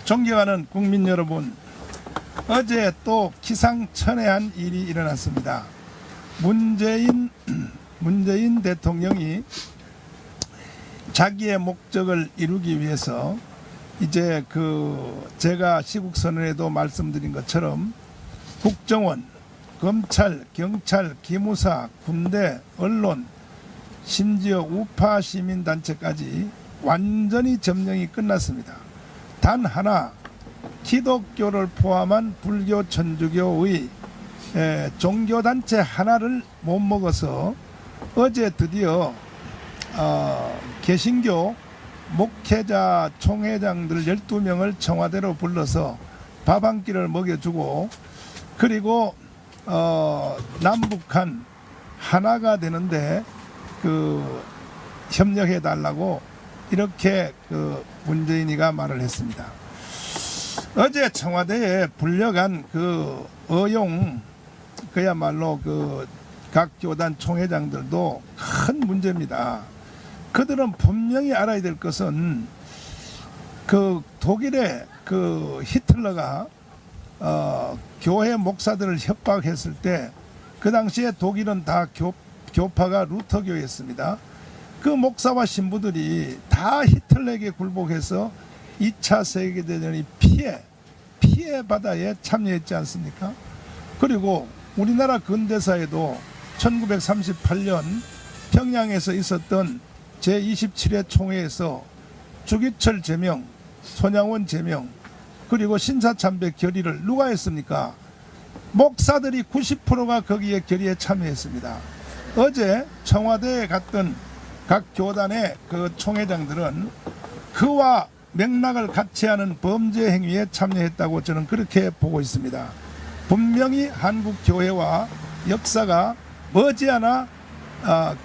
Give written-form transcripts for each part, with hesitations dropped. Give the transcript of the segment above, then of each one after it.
존경하는 국민 여러분, 어제 또 기상천외한 일이 일어났습니다. 문재인 대통령이 자기의 목적을 이루기 위해서 이제 제가 시국선언에도 말씀드린 것처럼 국정원, 검찰, 경찰, 기무사, 군대, 언론, 심지어 우파 시민단체까지 완전히 점령이 끝났습니다. 단 하나, 기독교를 포함한 불교, 천주교의 종교단체 하나를 못 먹어서 어제 드디어 개신교 목회자 총회장들 12명을 청와대로 불러서 밥 한 끼를 먹여주고, 그리고 남북한 하나가 되는데 협력해 달라고 이렇게 문재인이가 말을 했습니다. 어제 청와대에 불려간 어용, 그야말로 각 교단 총회장들도 큰 문제입니다. 그들은 분명히 알아야 될 것은 독일의 히틀러가 교회 목사들을 협박했을 때 그 당시에 독일은 다 교파가 루터교였습니다. 그 목사와 신부들이 다 히틀러에게 굴복해서 2차 세계대전의 피해 바다에 참여했지 않습니까? 그리고 우리나라 근대사에도 1938년 평양에서 있었던 제27회 총회에서 주기철 제명, 손양원 제명, 그리고 신사참배 결의를 누가 했습니까? 목사들이 90%가 거기에 결의에 참여했습니다. 어제 청와대에 갔던 각 교단의 총회장들은 그와 맥락을 같이 하는 범죄 행위에 참여했다고 저는 그렇게 보고 있습니다. 분명히 한국 교회와 역사가 머지않아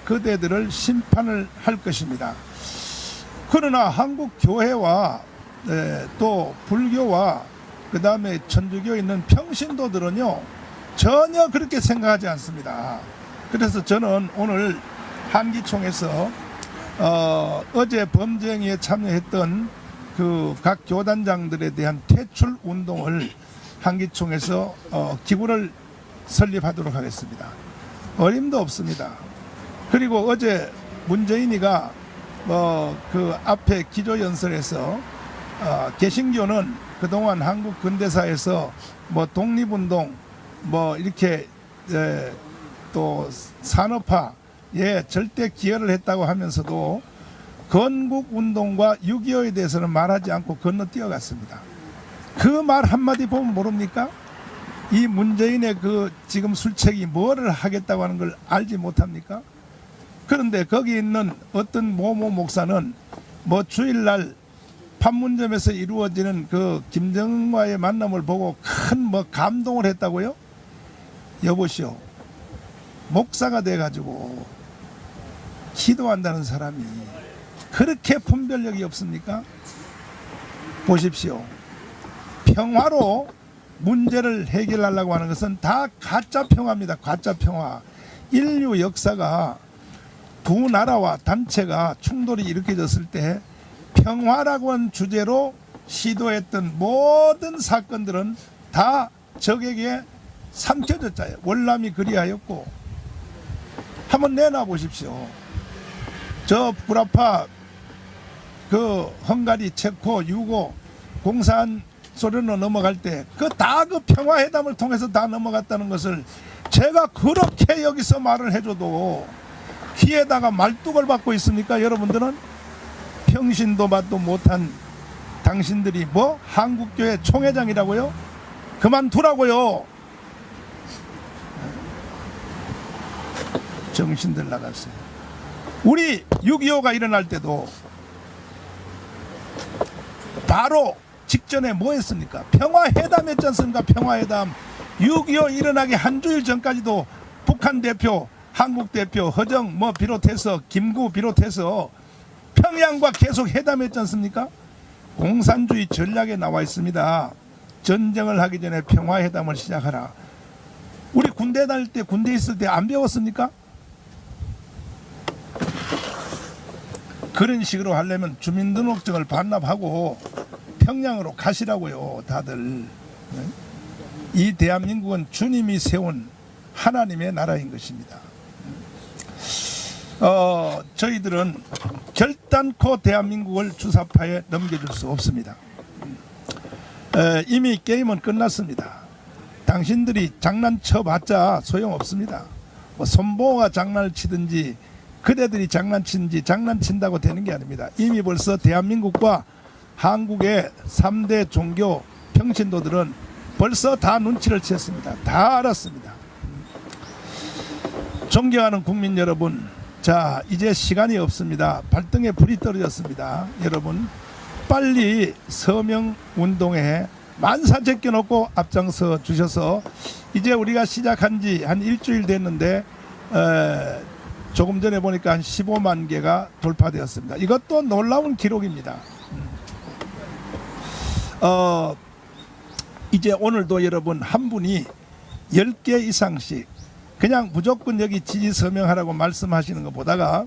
그대들을 심판을 할 것입니다. 그러나 한국 교회와 또 불교와 그 다음에 천주교에 있는 평신도들은요 전혀 그렇게 생각하지 않습니다. 그래서 저는 오늘 한기총에서 어제 범죄 행위에 참여했던 각 교단장들에 대한 퇴출 운동을 한기총에서 기구를 설립하도록 하겠습니다. 어림도 없습니다. 그리고 어제 문재인이가 앞에 기조연설에서 개신교는 그동안 한국 근대사에서 독립운동 이렇게 또 산업화에 절대 기여를 했다고 하면서도 건국운동과 6.25에 대해서는 말하지 않고 건너뛰어갔습니다. 그 말 한마디 보면 모릅니까? 이 문재인의 지금 술책이 뭐를 하겠다고 하는 걸 알지 못합니까? 그런데 거기 있는 어떤 모모 목사는 주일날 판문점에서 이루어지는 김정은과의 만남을 보고 큰 감동을 했다고요? 여보시오, 목사가 돼가지고 기도한다는 사람이 그렇게 분별력이 없습니까? 보십시오. 평화로 문제를 해결하려고 하는 것은 다 가짜 평화입니다. 가짜 평화. 인류 역사가 두 나라와 단체가 충돌이 일으켜졌을 때 평화라고 하는 주제로 시도했던 모든 사건들은 다 적에게 삼켜졌잖아요. 월남이 그리하였고, 한번 내놔 보십시오. 저 불아파 헝가리, 체코, 유고 공산 소련으로 넘어갈 때 다 평화회담을 통해서 다 넘어갔다는 것을 제가 그렇게 여기서 말을 해줘도 귀에다가 말뚝을 받고 있습니까? 여러분들은 평신도 맛도 못한 당신들이 한국교회 총회장이라고요? 그만두라고요. 정신들 나갔어요. 우리 6.25가 일어날 때도 바로 직전에 뭐 했습니까? 평화회담 했지 않습니까? 평화회담. 6.25 일어나기 한 주일 전까지도 북한 대표, 한국 대표, 허정 비롯해서 김구 비롯해서 평양과 계속 회담했지 않습니까? 공산주의 전략에 나와 있습니다. 전쟁을 하기 전에 평화회담을 시작하라. 우리 군대 다닐 때, 군대 있을 때 안 배웠습니까? 그런 식으로 하려면 주민등록증을 반납하고 평양으로 가시라고요, 다들. 이 대한민국은 주님이 세운 하나님의 나라인 것입니다. 저희들은 결단코 대한민국을 주사파에 넘겨줄 수 없습니다. 이미 게임은 끝났습니다. 당신들이 장난쳐봤자 소용없습니다. 뭐 손보호가 장난을 치든지 그대들이 장난치든지 장난친다고 되는 게 아닙니다. 이미 벌써 대한민국과 한국의 3대 종교 평신도들은 벌써 다 눈치를 챘습니다. 다 알았습니다. 존경하는 국민 여러분, 자, 이제 시간이 없습니다. 발등에 불이 떨어졌습니다. 여러분, 빨리 서명운동에 만사 제껴놓고 앞장서 주셔서 이제 우리가 시작한 지 한 일주일 됐는데 조금 전에 보니까 한 15만 개가 돌파되었습니다. 이것도 놀라운 기록입니다. 이제 오늘도 여러분 한 분이 10개 이상씩 그냥 무조건 여기 지지 서명하라고 말씀하시는 것 보다가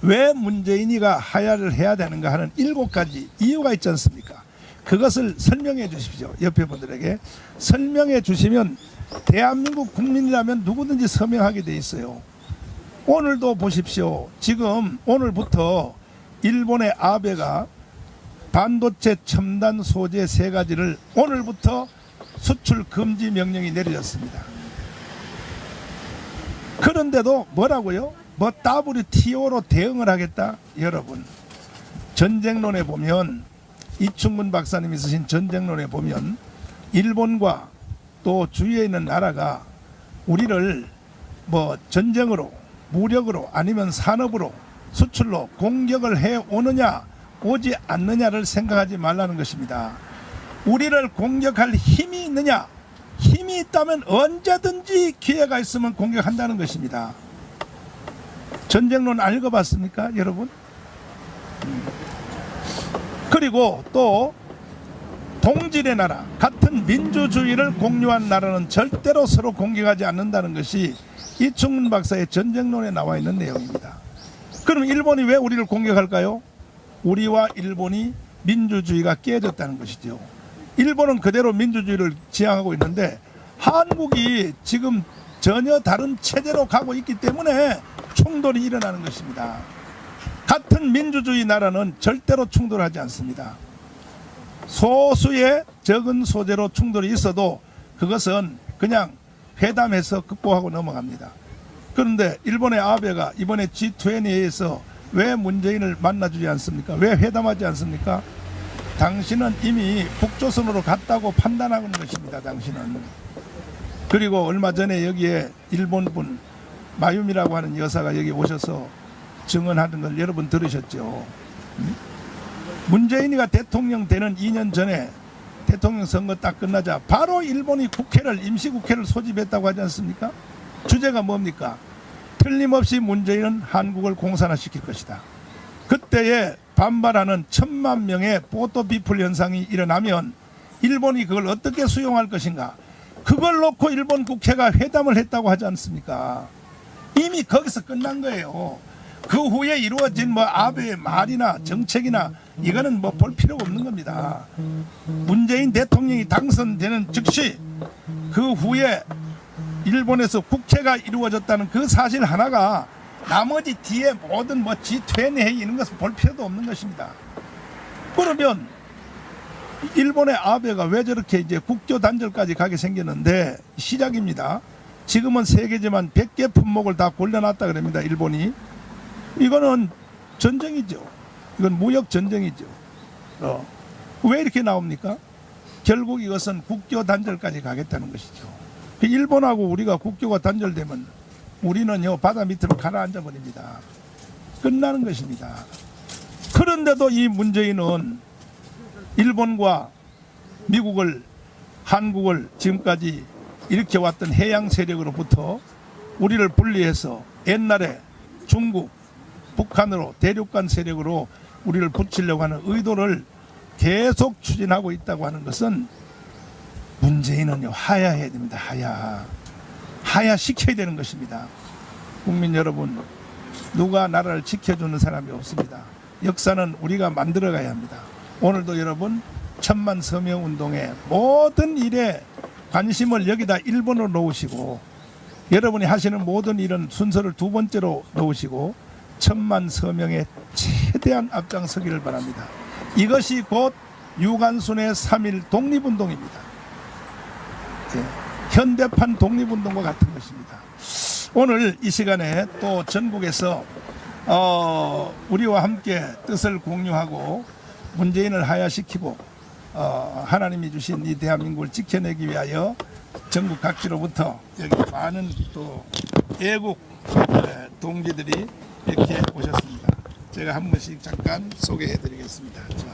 왜 문재인이가 하야를 해야 되는가 하는 7가지 이유가 있지 않습니까? 그것을 설명해 주십시오. 옆에 분들에게 설명해 주시면 대한민국 국민이라면 누구든지 서명하게 돼 있어요. 오늘도 보십시오. 지금 오늘부터 일본의 아베가 반도체 첨단 소재 3가지를 오늘부터 수출 금지 명령이 내려졌습니다. 그런데도 뭐라고요? 뭐 WTO로 대응을 하겠다? 여러분, 전쟁론에 보면 이충근 박사님이 쓰신 전쟁론에 보면 일본과 또 주위에 있는 나라가 우리를 뭐 전쟁으로 무력으로 아니면 산업으로 수출로 공격을 해오느냐 오지 않느냐를 생각하지 말라는 것입니다. 우리를 공격할 힘이 있느냐? 힘이 있다면 언제든지 기회가 있으면 공격한다는 것입니다. 전쟁론 안 읽어봤습니까, 여러분? 그리고 또 동질의 나라, 같은 민주주의를 공유한 나라는 절대로 서로 공격하지 않는다는 것이 이충문 박사의 전쟁론에 나와 있는 내용입니다. 그럼 일본이 왜 우리를 공격할까요? 우리와 일본이 민주주의가 깨졌다는 것이죠. 일본은 그대로 민주주의를 지향하고 있는데 한국이 지금 전혀 다른 체제로 가고 있기 때문에 충돌이 일어나는 것입니다. 같은 민주주의 나라는 절대로 충돌하지 않습니다. 소수의 적은 소재로 충돌이 있어도 그것은 그냥 회담해서 극복하고 넘어갑니다. 그런데 일본의 아베가 이번에 G20에서 왜 문재인을 만나주지 않습니까? 왜 회담하지 않습니까? 당신은 이미 북조선으로 갔다고 판단하고 있는 것입니다. 당신은. 그리고 얼마 전에 여기에 일본분 마유미라고 하는 여사가 여기 오셔서 증언하는 걸 여러분 들으셨죠? 문재인이가 대통령 되는 2년 전에 대통령 선거 딱 끝나자 바로 일본이 임시국회를 소집했다고 하지 않습니까? 주제가 뭡니까? 틀림없이 문재인은 한국을 공산화시킬 것이다. 그때에 반발하는 1000만 명의 포토피플 현상이 일어나면 일본이 그걸 어떻게 수용할 것인가? 그걸 놓고 일본 국회가 회담을 했다고 하지 않습니까? 이미 거기서 끝난 거예요. 그 후에 이루어진 뭐 아베의 말이나 정책이나 이거는 뭐 볼 필요가 없는 겁니다. 문재인 대통령이 당선되는 즉시 그 후에 일본에서 국회가 이루어졌다는 그 사실 하나가 나머지 뒤에 모든 뭐 G20 회의 이런 것을 볼 필요도 없는 것입니다. 그러면 일본의 아베가 왜 저렇게 이제 국교 단절까지 가게 생겼는데 시작입니다. 지금은 세계지만 100개 품목을 다 골라놨다 그럽니다. 일본이. 이거는 전쟁이죠. 이건 무역 전쟁이죠. 왜 이렇게 나옵니까? 결국 이것은 국교 단절까지 가겠다는 것이죠. 일본하고 우리가 국교가 단절되면 우리는요 바다 밑으로 가라앉아 버립니다. 끝나는 것입니다. 그런데도 이 문재인은 일본과 미국을 한국을 지금까지 일으켜 왔던 해양 세력으로부터 우리를 분리해서 옛날에 중국, 북한으로 대륙간 세력으로 우리를 붙이려고 하는 의도를 계속 추진하고 있다고 하는 것은 문재인은요 하야해야 됩니다. 하야시켜야 되는 것입니다. 국민 여러분, 누가 나라를 지켜주는 사람이 없습니다. 역사는 우리가 만들어가야 합니다. 오늘도 여러분 천만 서명 운동의 모든 일에 관심을 여기다 1번으로 놓으시고 여러분이 하시는 모든 일은 순서를 2번째로 놓으시고 천만 서명에 최대한 앞장서기를 바랍니다. 이것이 곧 유관순의 3.1 독립운동입니다. 현대판 독립운동과 같은 것입니다. 오늘 이 시간에 또 전국에서 우리와 함께 뜻을 공유하고 문재인을 하야시키고 하나님이 주신 이 대한민국을 지켜내기 위하여 전국 각지로부터 여기 많은 또 애국 동지들이 이렇게 오셨습니다. 제가 한 분씩 잠깐 소개해 드리겠습니다. 자,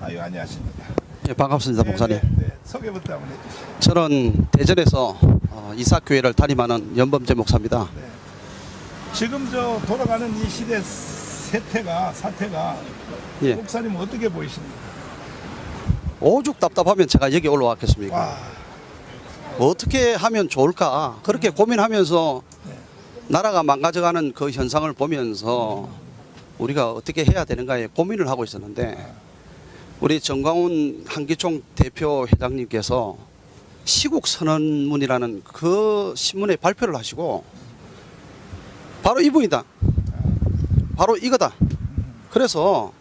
아유 안녕하십니까. 예, 반갑습니다, 목사님. 소개부터 한번 해주시죠. 저는 대전에서 이삭교회를 담임하는 연범재 목사입니다. 네. 지금 저 돌아가는 이 시대 사태가 예. 목사님 어떻게 보이십니까? 오죽 답답하면 제가 여기 올라왔겠습니까? 와, 어떻게 하면 좋을까? 그렇게 고민하면서 네. 나라가 망가져가는 그 현상을 보면서 우리가 어떻게 해야 되는가에 고민을 하고 있었는데 우리 정광훈 한기총 대표 회장님께서 시국선언문이라는 그 신문에 발표를 하시고 바로 이분이다. 바로 이거다. 그래서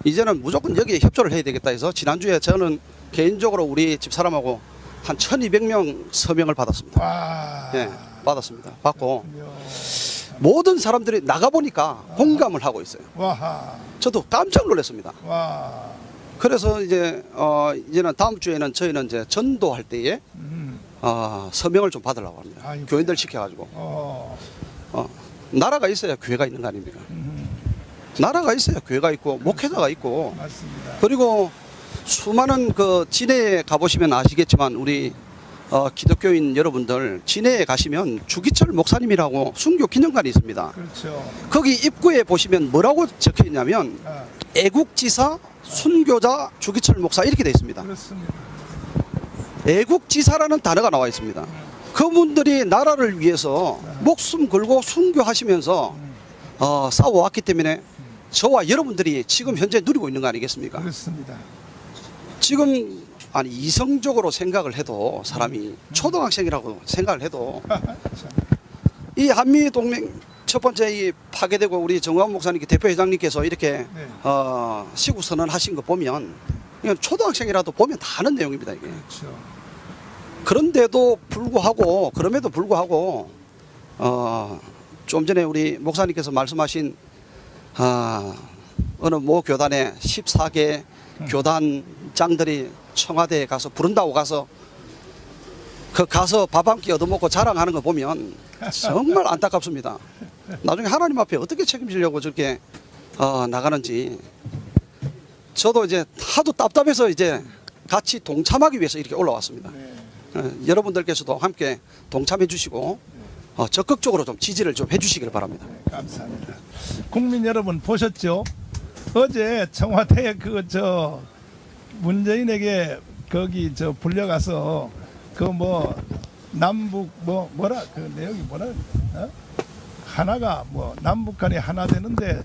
이제는 무조건 여기에 협조를 해야 되겠다 해서 지난주에 저는 개인적으로 우리 집사람하고 한 1200명 서명을 받았습니다. 와, 예, 받았습니다. 받고 그렇군요. 모든 사람들이 나가보니까 공감을 하고 있어요. 와하, 저도 깜짝 놀랐습니다. 와, 그래서 이제는 다음 주에는 저희는 이제 전도할 때에 서명을 좀 받으려고 합니다. 아이고. 교인들 시켜가지고 나라가 있어야 교회가 있는 거 아닙니까? 나라가 있어야 교회가 있고 목회자가 있고 맞습니다. 그리고 수많은 그 진해에 가보시면 아시겠지만 우리 기독교인 여러분들 진해에 가시면 주기철 목사님이라고 순교 기념관이 있습니다. 그렇죠. 거기 입구에 보시면 뭐라고 적혀 있냐면 아, 애국지사 순교자 주기철 목사 이렇게 돼 있습니다. 그렇습니다. 애국지사라는 단어가 나와 있습니다. 그분들이 나라를 위해서 목숨 걸고 순교하시면서 싸워왔기 때문에 저와 여러분들이 지금 현재 누리고 있는 거 아니겠습니까? 그렇습니다. 지금 아니 이성적으로 생각을 해도 사람이 초등학생이라고 생각을 해도 이 한미 동맹 첫 번째 이 파괴되고 우리 정광훈 목사님 대표 회장님께서 이렇게 네. 시국 선언하신 거 보면 이건 초등학생이라도 보면 다 아는 내용입니다 이게. 그렇죠. 그런데도 불구하고 그럼에도 불구하고 좀 전에 우리 목사님께서 말씀하신 어느 모 교단에 14개 교단장들이 청와대에 가서 부른다고 가서 가서 밥 한 끼 얻어먹고 자랑하는 거 보면 정말 안타깝습니다. 나중에 하나님 앞에 어떻게 책임지려고 저렇게 나가는지 저도 이제 하도 답답해서 이제 같이 동참하기 위해서 이렇게 올라왔습니다. 여러분들께서도 함께 동참해 주시고 적극적으로 좀 지지를 좀 해주시길 바랍니다. 네, 감사합니다. 국민 여러분 보셨죠? 어제 청와대에 문재인에게 거기 불려가서 남북 뭐라 그 내용이 뭐라 하나가 남북 간이 하나 되는데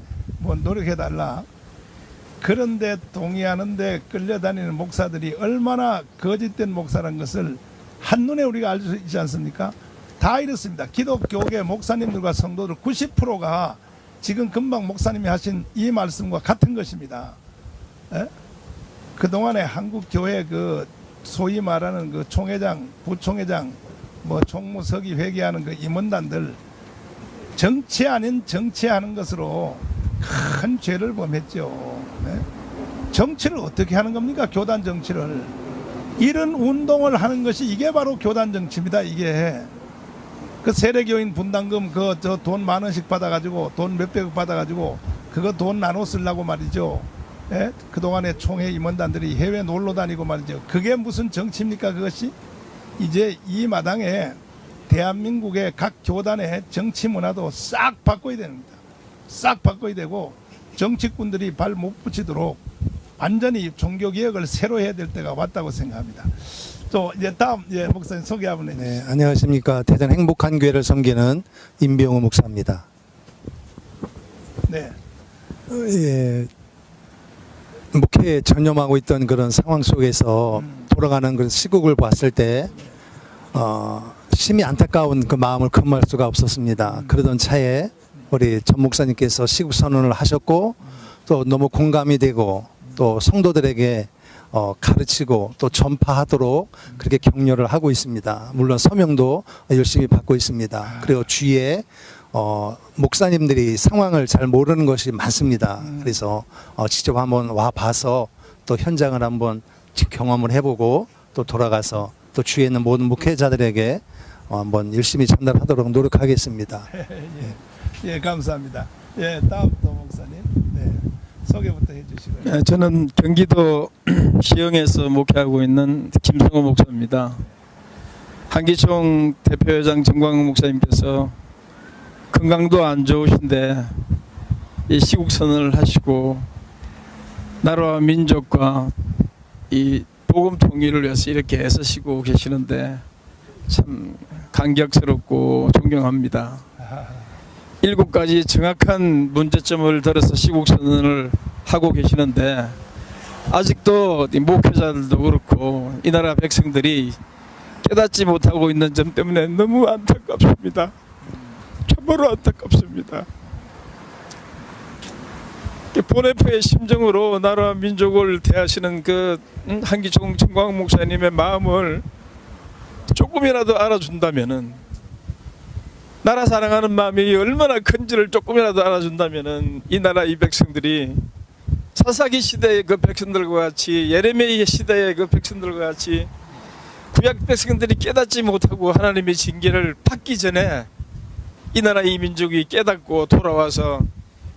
노력해 달라. 그런데 동의하는데 끌려다니는 목사들이 얼마나 거짓된 목사라는 것을 한눈에 우리가 알 수 있지 않습니까? 다 이렇습니다. 기독교계 목사님들과 성도들 90%가 지금 금방 목사님이 하신 이 말씀과 같은 것입니다. 그동안에 한국교회 소위 말하는 총회장, 부총회장, 총무서기 회계하는 임원단들 정치 아닌 정치하는 것으로 큰 죄를 범했죠. 정치를 어떻게 하는 겁니까? 교단 정치를. 이런 운동을 하는 것이 이게 바로 교단 정치입니다. 이게 그 세례교인 분담금 돈 10,000원씩 받아가지고 돈 몇백억 받아가지고 그거 돈 나눠 쓰려고 말이죠. 그동안에 총회 임원단들이 해외 놀러 다니고 말이죠. 그게 무슨 정치입니까? 그것이 이제 이 마당에 대한민국의 각 교단의 정치 문화도 싹 바꿔야 됩니다. 싹 바꿔야 되고 정치꾼들이 발 못 붙이도록 완전히 종교개혁을 새로 해야 될 때가 왔다고 생각합니다. 또 이제 다음 목사님 소개 한번 해주세요. 네, 안녕하십니까. 대전 행복한 교회를 섬기는 임병호 목사입니다. 네. 목회에 전념하고 있던 그런 상황 속에서 돌아가는 그런 시국을 봤을 때 심히 안타까운 그 마음을 금할 수가 없었습니다. 그러던 차에 우리 전 목사님께서 시국 선언을 하셨고 또 너무 공감이 되고 또 성도들에게 가르치고 또 전파하도록 그렇게 격려를 하고 있습니다. 물론 서명도 열심히 받고 있습니다. 그리고 주위에 목사님들이 상황을 잘 모르는 것이 많습니다. 그래서 직접 한번 와 봐서 또 현장을 한번 경험을 해보고 또 돌아가서 또 주위에 있는 모든 목회자들에게 한번 열심히 전달하도록 노력하겠습니다. 예, 감사합니다. 예, 다음 또 목사님. 네, 소개부터 해주시고요. 네, 저는 경기도 시흥에서 목회하고 있는 김성호 목사입니다. 한기총 대표회장 정광훈 목사님께서 건강도 안 좋으신데 이 시국선언을 하시고 나라와 민족과 이 복음 통일을 위해서 이렇게 애쓰시고 계시는데 참 감격스럽고 존경합니다. 7가지 정확한 문제점을 들어서 시국선언을 하고 계시는데 아직도 목회자들도 그렇고 이 나라 백성들이 깨닫지 못하고 있는 점 때문에 너무 안타깝습니다. 참으로 안타깝습니다. 보네프의 심정으로 나라와 민족을 대하시는 그 한기총 정광훈 목사님의 마음을 조금이라도 알아준다면은, 나라 사랑하는 마음이 얼마나 큰지를 조금이라도 알아준다면은 이 나라 이 백성들이 사사기 시대의 그 백성들과 같이, 예레미야 시대의 그 백성들과 같이 구약 백성들이 깨닫지 못하고 하나님의 징계를 받기 전에 이 나라 이 민족이 깨닫고 돌아와서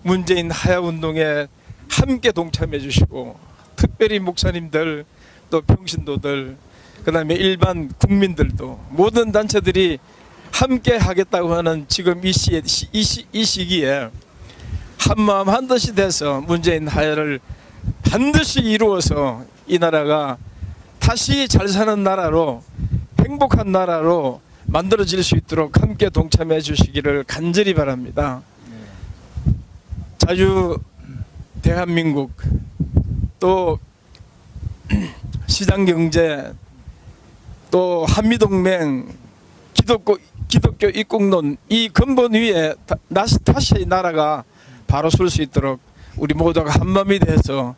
문재인 하야 운동에 함께 동참해 주시고, 특별히 목사님들 또 평신도들 그다음에 일반 국민들도 모든 단체들이 함께 하겠다고 하는 지금 이 시기에 한마음 한뜻이 돼서 문재인 하야를 반드시 이루어서 이 나라가 다시 잘 사는 나라로, 행복한 나라로 만들어질 수 있도록 함께 동참해 주시기를 간절히 바랍니다. 자유 대한민국, 또 시장경제, 또 한미동맹, 기독교 입국론, 이 근본 위에 다시 나라가 바로 설 수 있도록 우리 모두가 한마음이 돼서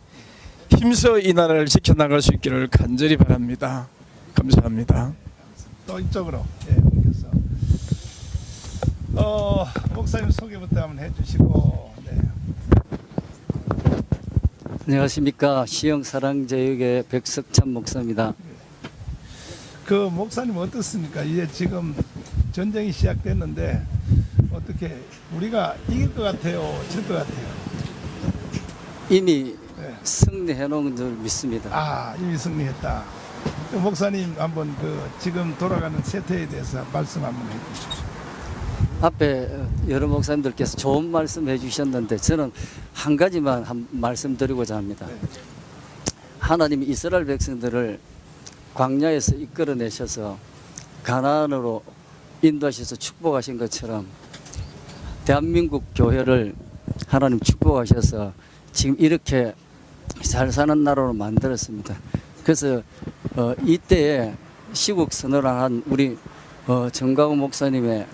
힘써 이 나라를 지켜나갈 수 있기를 간절히 바랍니다. 감사합니다. 또 이쪽으로 옮겨서 목사님 소개부터 한번 해주시고. 네. 안녕하십니까. 시흥사랑제육의 백석찬 목사입니다. 그 목사님 어떻습니까? 이제 지금 전쟁이 시작됐는데 어떻게 우리가 이길 것 같아요? 질 것 같아요? 이미 네. 승리해 놓은 줄 믿습니다. 아, 이미 승리했다. 그 목사님 한번 그 지금 돌아가는 세태에 대해서 말씀 한번 해주십시오. 앞에 여러 목사님들께서 좋은 말씀 해주셨는데 저는 한 가지만 말씀드리고자 합니다. 네. 하나님이 이스라엘 백성들을 광야에서 이끌어내셔서 가나안으로 인도하셔서 축복하신 것처럼 대한민국 교회를 하나님 축복하셔서 지금 이렇게 잘 사는 나라로 만들었습니다. 그래서 이때에 시국 선언을 한 우리 정광훈 목사님의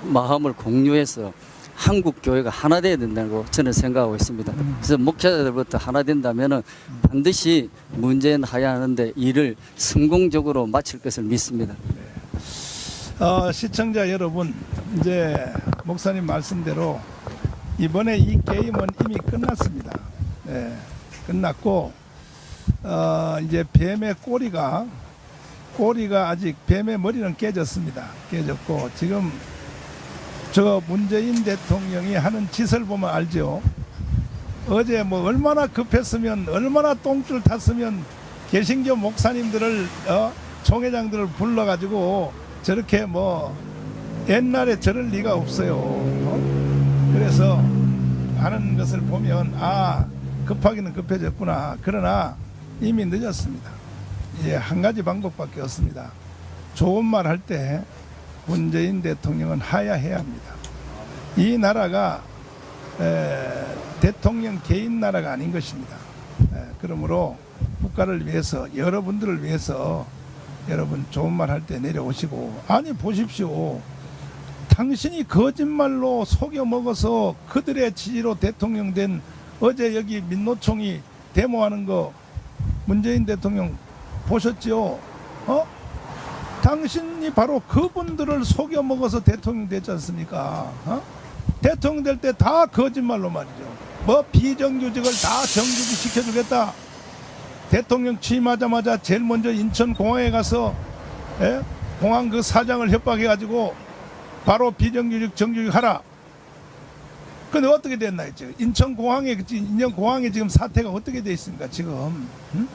마음을 공유해서 한국 교회가 하나 되어야 된다고 저는 생각하고 있습니다. 그래서 목회자들부터 하나 된다면은 반드시 문재인 하야하는데 일을 성공적으로 마칠 것을 믿습니다. 시청자 여러분, 이제 목사님 말씀대로 이번에 이 게임은 이미 끝났습니다. 네, 끝났고 이제 뱀의 꼬리가 아직 뱀의 머리는 깨졌습니다. 깨졌고 지금 저 문재인 대통령이 하는 짓을 보면 알죠. 어제 뭐 얼마나 급했으면, 얼마나 똥줄 탔으면 개신교 목사님들을 총회장들을 불러가지고 저렇게 뭐 옛날에 저럴 리가 없어요. 그래서 하는 것을 보면 급하기는 급해졌구나. 그러나 이미 늦었습니다. 예, 한 가지 방법밖에 없습니다. 좋은 말 할 때 문재인 대통령은 하야해야 합니다. 이 나라가 대통령 개인 나라가 아닌 것입니다. 그러므로 국가를 위해서 여러분들을 위해서 여러분 좋은 말 할 때 내려오시고 아니 보십시오. 당신이 거짓말로 속여 먹어서 그들의 지지로 대통령 된 어제 여기 민노총이 데모하는 거 문재인 대통령 보셨죠? 당신이 바로 그분들을 속여 먹어서 대통령 됐지 않습니까? 대통령 될 때 다 거짓말로 말이죠. 뭐 비정규직을 다 정규직 시켜주겠다. 대통령 취임하자마자 제일 먼저 인천공항에 가서 공항 그 사장을 협박해가지고 바로 비정규직 정규직 하라. 근데 어떻게 됐나 했죠. 인천공항에 지금 사태가 어떻게 돼 있습니까 지금? 응?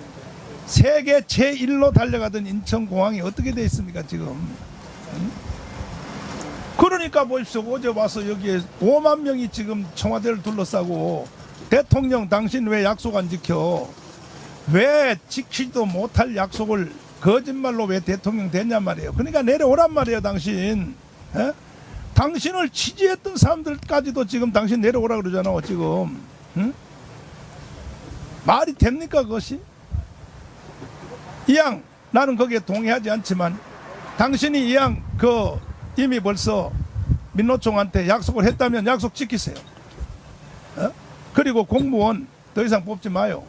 세계 제1로 달려가던 인천공항이 어떻게 돼 있습니까 지금? 응? 그러니까 보십시오. 어제 와서 여기에 5만 명이 지금 청와대를 둘러싸고 대통령 당신 왜 약속 안 지켜? 왜 지키지도 못할 약속을 거짓말로 왜 대통령 됐냔 말이에요. 그러니까 내려오란 말이에요 당신. 에? 당신을 지지했던 사람들까지도 지금 당신 내려오라 그러잖아 지금. 응? 말이 됩니까 그것이? 이양 나는 거기에 동의하지 않지만 당신이 이양 이미 벌써 민노총한테 약속을 했다면 약속 지키세요. 그리고 공무원 더 이상 뽑지 마요.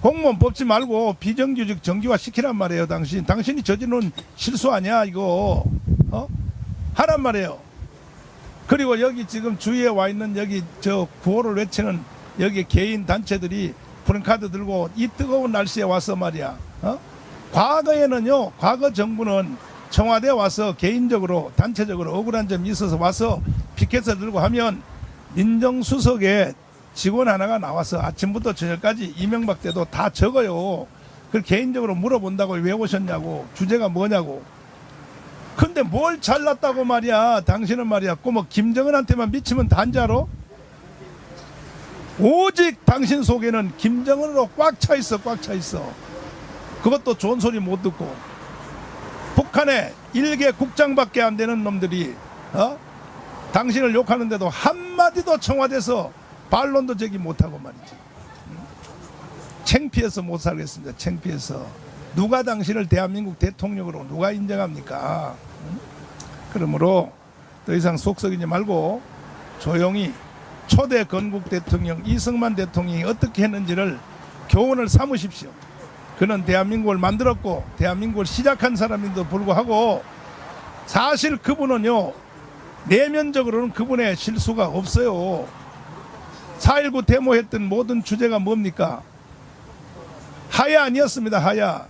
공무원 뽑지 말고 비정규직 정규화 시키란 말이에요 당신이 저지른 실수 아니야 이거. 하란 말이에요. 그리고 여기 지금 주위에 와 있는 여기 저 구호를 외치는 여기 개인 단체들이 프랜카드 들고 이 뜨거운 날씨에 와서 말이야. 과거에는요, 과거 정부는 청와대에 와서 개인적으로 단체적으로 억울한 점이 있어서 와서 피켓을 들고 하면 민정수석에 직원 하나가 나와서 아침부터 저녁까지 이명박 때도 다 적어요. 그 개인적으로 물어본다고 왜 오셨냐고, 주제가 뭐냐고. 근데 뭘 잘났다고 말이야. 당신은 말이야 꼬뭐 김정은한테만 미치면 단자로 오직 당신 속에는 김정은으로 꽉 차 있어. 그것도 좋은 소리 못 듣고 북한의 일개 국장밖에 안 되는 놈들이 당신을 욕하는데도 한마디도 청와대에서 반론도 제기 못하고 말이지. 창피해서 못 살겠습니다. 창피해서. 누가 당신을 대한민국 대통령으로 누가 인정합니까? 그러므로 더 이상 속썩이지 말고 조용히 초대 건국 대통령 이승만 대통령이 어떻게 했는지를 교훈을 삼으십시오. 그는 대한민국을 만들었고 대한민국을 시작한 사람인데도 불구하고 사실 그분은요 내면적으로는 그분의 실수가 없어요. 4.19 데모했던 모든 주제가 뭡니까? 하야 아니었습니다. 하야.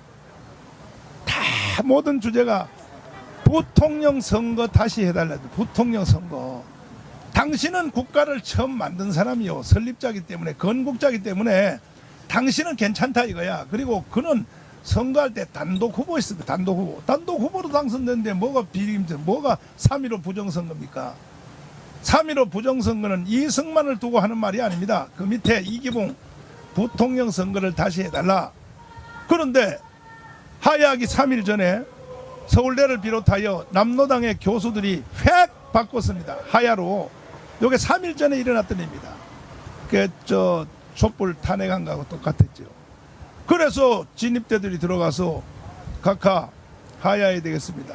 다 모든 주제가 부통령 선거 다시 해달라. 부통령 선거. 당신은 국가를 처음 만든 사람이요. 설립자이기 때문에 건국자이기 때문에 당신은 괜찮다 이거야. 그리고 그는 선거할 때 단독 후보였습니다. 단독 후보로 당선됐는데 뭐가 비림제 뭐가 3.15 부정선거입니까? 3.15 부정선거는 이승만을 두고 하는 말이 아닙니다. 그 밑에 이기붕 부통령 선거를 다시 해달라. 그런데 하야하기 3일 전에 서울대를 비롯하여 남로당의 교수들이 획 바꿨습니다. 하야로. 이게 3일 전에 일어났던 일입니다. 저 촛불 탄핵한 거하고 똑같았죠. 그래서 진입대들이 들어가서 각하 하야해야 되겠습니다.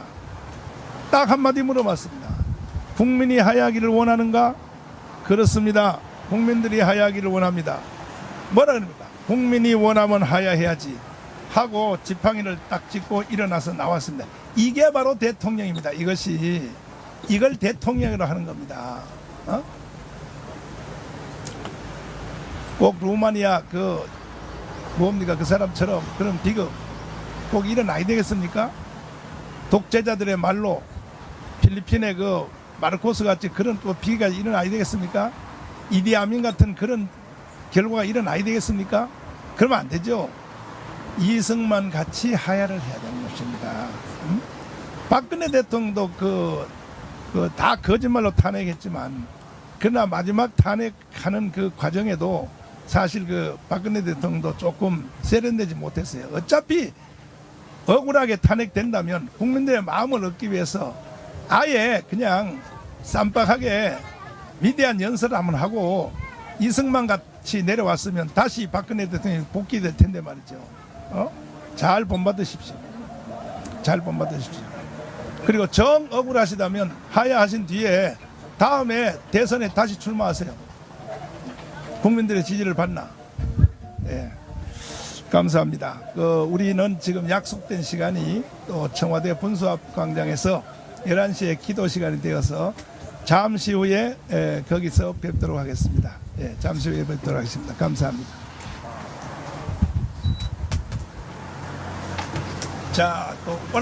딱 한마디 물어봤습니다. 국민이 하야하기를 원하는가? 그렇습니다. 국민들이 하야하기를 원합니다. 뭐라 그럽니까? 국민이 원하면 하야해야지 하고 지팡이를 딱 짚고 일어나서 나왔습니다. 이게 바로 대통령입니다. 이걸 대통령으로 하는 겁니다. 꼭 루마니아 뭡니까 그 사람처럼 그런 비극 꼭 일어나야 되겠습니까? 독재자들의 말로 필리핀의 그 마르코스 같이 그런 또 비극이 일어나야 되겠습니까? 이디아민 같은 그런 결과가 일어나야 되겠습니까? 그러면 안 되죠. 이승만 같이 하야를 해야 되는 것입니다. 박근혜 대통령도 다 거짓말로 탄핵했지만 그러나 마지막 탄핵하는 그 과정에도 사실 박근혜 대통령도 조금 세련되지 못했어요. 어차피 억울하게 탄핵된다면 국민들의 마음을 얻기 위해서 아예 그냥 쌈박하게 위대한 연설을 한번 하고 이승만 같이 내려왔으면 다시 박근혜 대통령이 복귀될 텐데 말이죠. 잘 본받으십시오. 잘 본받으십시오. 그리고 정 억울하시다면 하야하신 뒤에 다음에 대선에 다시 출마하세요. 국민들의 지지를 받나. 예. 감사합니다. 우리는 지금 약속된 시간이 또 청와대 분수앞광장에서 11시에 기도 시간이 되어서 잠시 후에 거기서 뵙도록 하겠습니다. 예, 잠시 후에 뵙도록 하겠습니다. 감사합니다. 자, 또